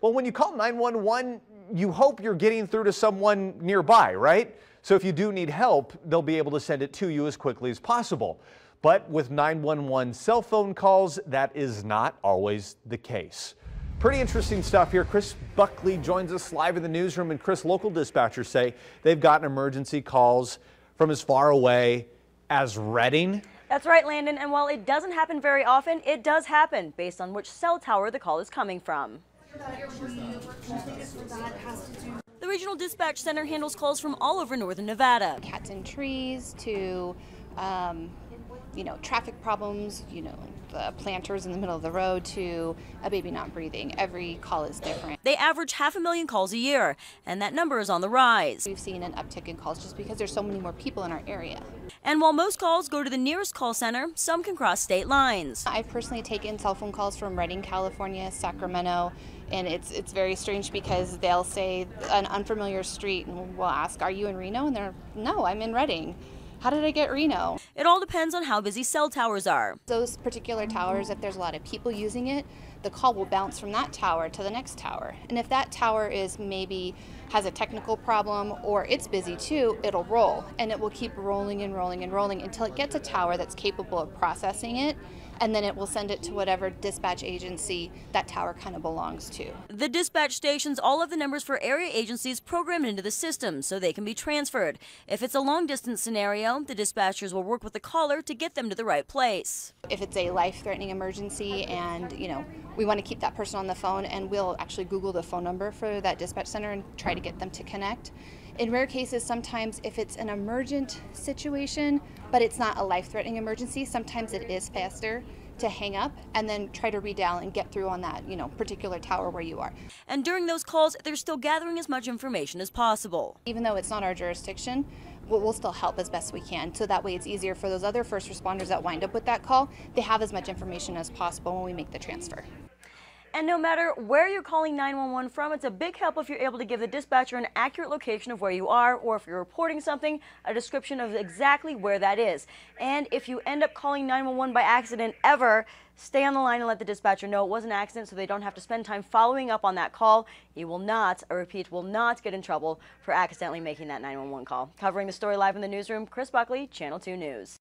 Well, when you call 911, you hope you're getting through to someone nearby, right? So if you do need help, they'll be able to send it to you as quickly as possible. But with 911 cell phone calls, that is not always the case. Pretty interesting stuff here. Chris Buckley joins us live in the newsroom. And Chris, local dispatchers say they've gotten emergency calls from as far away as Reading. That's right, Landon. And while it doesn't happen very often, it does happen based on which cell tower the call is coming from. The Regional Dispatch Center handles calls from all over northern Nevada. Cats in trees to, traffic problems, the planters in the middle of the road to a baby not breathing. Every call is different. They average 500,000 calls a year, and that number is on the rise. We've seen an uptick in calls just because there's so many more people in our area. And while most calls go to the nearest call center, some can cross state lines. I've personally taken cell phone calls from Redding, California, Sacramento, and it's very strange because they'll say an unfamiliar street and we'll ask, are you in Reno? And they're, no, I'm in Redding. How did I get Reno? It all depends on how busy cell towers are. Those particular towers, if there's a lot of people using it, the call will bounce from that tower to the next tower. And if that tower is maybe has a technical problem or it's busy too, it'll roll. And it will keep rolling and rolling and rolling until it gets a tower that's capable of processing it. And then it will send it to whatever dispatch agency that tower kind of belongs to. The dispatch stations all have the numbers for area agencies programmed into the system so they can be transferred. If it's a long distance scenario, the dispatchers will work with the caller to get them to the right place. If it's a life-threatening emergency and, we want to keep that person on the phone, and we'll actually Google the phone number for that dispatch center and try to get them to connect. In rare cases, sometimes if it's an emergent situation, but it's not a life-threatening emergency, sometimes it is faster to hang up and then try to redial and get through on that, particular tower where you are. And during those calls, they're still gathering as much information as possible. Even though it's not our jurisdiction, we'll still help as best we can. So that way it's easier for those other first responders that wind up with that call. They have as much information as possible when we make the transfer. And no matter where you're calling 911 from, it's a big help if you're able to give the dispatcher an accurate location of where you are, or if you're reporting something, a description of exactly where that is. And if you end up calling 911 by accident ever, stay on the line and let the dispatcher know it was an accident so they don't have to spend time following up on that call. You will not, I repeat, will not get in trouble for accidentally making that 911 call. Covering the story live in the newsroom, Chris Buckley, Channel 2 News.